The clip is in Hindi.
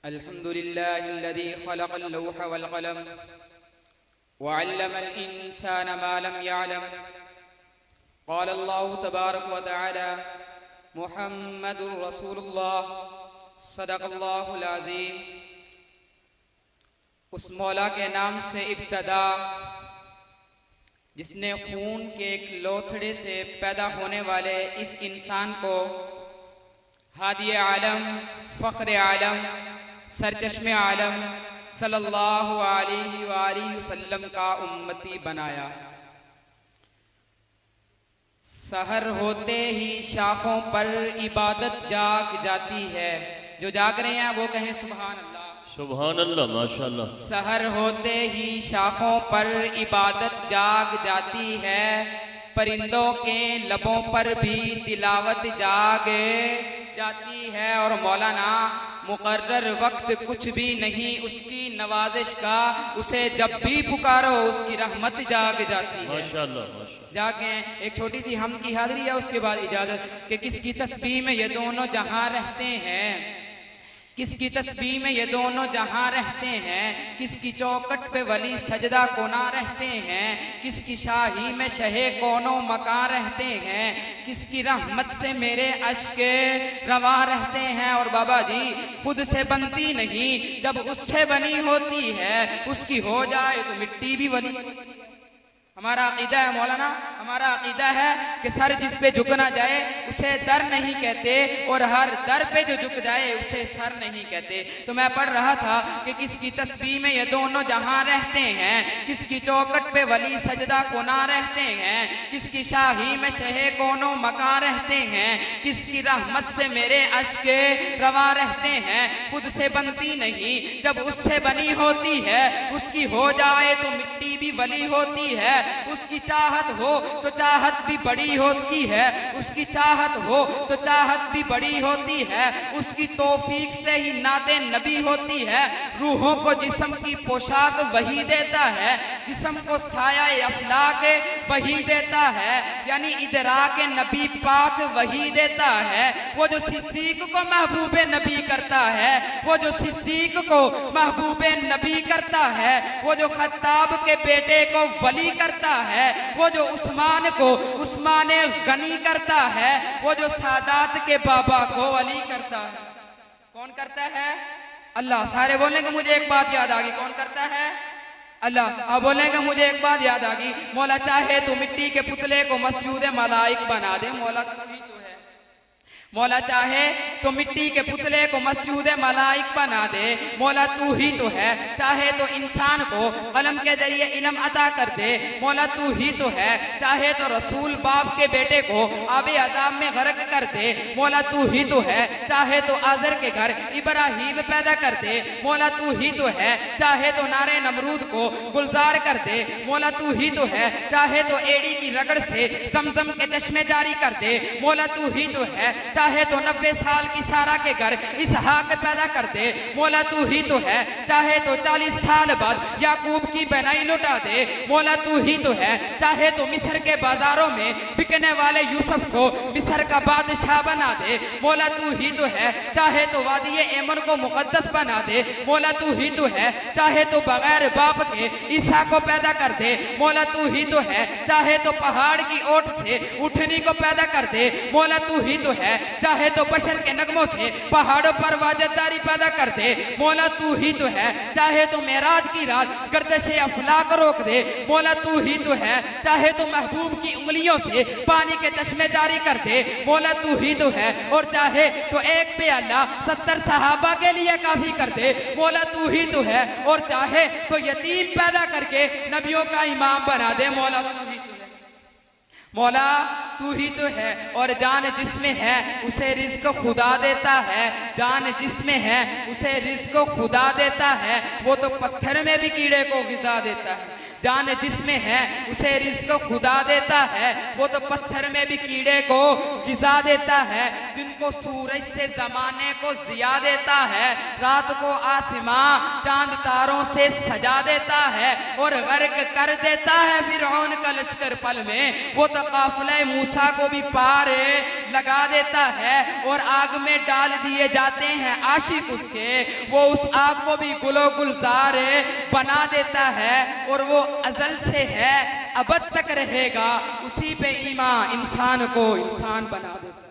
अल्हम्दुलिल्लाहिल्लज़ी खलक़ल लौह वल क़लम व अल्लमल इंसाना मा लम यअलम। क़ाल अल्लाहु तबारक व तआला मुहम्मदुर रसूलुल्लाह सदक़ल्लाहुल अज़ीम। उस मौला के नाम से इब्तदा जिसने खून के एक लोथड़े से पैदा होने वाले इस इंसान को हादी आलम, फ़ख्र आलम, सरचश्मे आलम सल्लल्लाहु अलैहि वसल्लम का उम्मती बनाया। सहर होते ही शाखों पर इबादत जाग जाती है। जो जाग रहे हैं वो कहें सुभान अल्लाह। सुभान अल्लाह, माशाअल्लाह। सहर होते ही शाखों पर इबादत जाग जाती है, परिंदों के लबों पर भी तिलावत जाग जाती है। और मौलाना मुकर्रर वक्त कुछ भी नहीं उसकी नवाजिश का, उसे जब भी पुकारो उसकी रहमत जाग जाती है। माशाअल्लाह, माशाअल्लाह। जागे एक छोटी सी हम की हाजिरी है, उसके बाद इजाजत कि किसकी तस्बीह में ये दोनों जहां रहते हैं, किसकी तस्बीह में ये दोनों जहां रहते हैं, किसकी चौकट पे वली सजदा कोना रहते हैं, किसकी शाही में शहे कोनो मकान रहते हैं, किसकी रहमत से मेरे अश्के रवा रहते हैं। और बाबा जी खुद से बनती नहीं, जब उससे बनी होती है उसकी हो जाए तो मिट्टी भी वली। हमारा अकीदा है मौलाना, हमारा अकीदा है कि सर जिस पे झुक ना जाए उसे दर नहीं कहते, और हर दर पे जो झुक जाए उसे सर नहीं कहते। तो मैं पढ़ रहा था कि किसकी तस्बीह में ये दोनों जहां रहते हैं, किसकी चौकट पे वली सजदा कोना रहते हैं, किसकी शाही में शहे कोनो मकान रहते हैं, किसकी रहमत से मेरे अश्के रवा रहते हैं। खुद से बनती नहीं, जब उससे बनी होती है उसकी हो जाए तो मिट्टी भी वली होती है। उसकी चाहत हो तो चाहत भी बड़ी होती है, उसकी चाहत हो तो चाहत भी बड़ी होती है, उसकी तौफीक से ही नाते नबी होती है। रूहों को जिस्म की पोशाक वही देता है, जिस्म को साया अफलाक वही देता है, यानी इदराक नबी पाक वही देता है। वो जो सिद्दीक को महबूब नबी करता है, वो जो सिद्दीक को महबूब नबी करता है, वो जो खत्ताब के बेटे को वली करता है, वो जो उस्मान को उस्मान गनी करता है, वो जो सादात के बाबा को वली करता है। कौन करता है? अल्लाह। सारे बोलेंगे मुझे एक बात याद आ गई, कौन करता है? अल्लाह। अब बोलेंगे मुझे एक बात याद आ गई, मौला चाहे तो मिट्टी के पुतले को मस्जूद मलाइक बना दे, मौला तभी तो है। मौला चाहे तो मिट्टी के पुतले को मस्जूद मलाइक बना दे, मौला तू ही तो है। चाहे तो इंसान को कलम के जरिए इल्म अता कर दे, मौला तू ही तो है। चाहे तो रसूल बाप के बेटे को आबे अदाब में गर्क कर दे, मौला तू ही तो है। चाहे तो आजर के घर इब्राहीम पैदा कर दे, मौला तू ही तो है। चाहे तो नारे नमरूद को गुलजार कर दे, मौला तू ही तो है। चाहे तो एड़ी की रगड़ से जमजम के चश्मे जारी कर दे, मौला तू ही तो है। चाहे तो 90 साल की सारा के घर इसहाक पैदा कर दे, मौला तू ही तो है। चाहे तो 40 साल बाद याकूब की बनाई लुटा दे, मौला तू ही तो है। चाहे तो मिस्र के बाजारों में बिकने वाले यूसुफ को मिस्र का बादशाह बना दे, मौला तू ही तो है। चाहे तो वादी एमन को मुकद्दस बना दे, मौला तू ही तो है। चाहे तो बगैर बाप के ईसा को पैदा कर दे, मौला तू ही तो है। चाहे तो पहाड़ की ओट से उठनी को पैदा कर दे, मौला तू ही तो है। चाहे तो बशर के नगमों से पहाड़ों पर वाजदारी पैदा कर दे, मौला तू ही तो है। चाहे तो मेराज की रात गर्दश अफलाक रोक दे, मौला तू ही तो है। चाहे तो महबूब की उंगलियों से पानी के चश्मे जारी कर दे, मौला तू ही तो है। और चाहे तो एक पे अल्लाह 70 सहाबा के लिए काफी कर दे, मौला तू ही तो है। और चाहे तो यतीम पैदा करके नबियों का इमाम बना दे, मौला तू ही तो है। मौला तू ही तो है। और जान जिसमें है उसे रिज़्क़ खुदा देता है, जान जिसमें है उसे रिज़्क़ खुदा देता है, वो तो पत्थर में भी कीड़े को ग़िज़ा देता है। जान जिसमें है उसे रिज़्क़ खुदा देता है, वो तो पत्थर में भी कीड़े को ग़िज़ा देता है। को सूरज से जमाने को जिया देता है, रात को आसमां चांद तारों से सजा देता है और गर्क कर देता है फिरौन का लश्कर पल में। वो तो काफिले मूसा को भी पार लगा देता है और आग में डाल दिए जाते हैं आशिक उसके, वो उस आग को भी गुलो गुलजार बना देता है और वो अजल से है अबद तक रहेगा, उसी पे ईमान इंसान को इंसान बना देता है।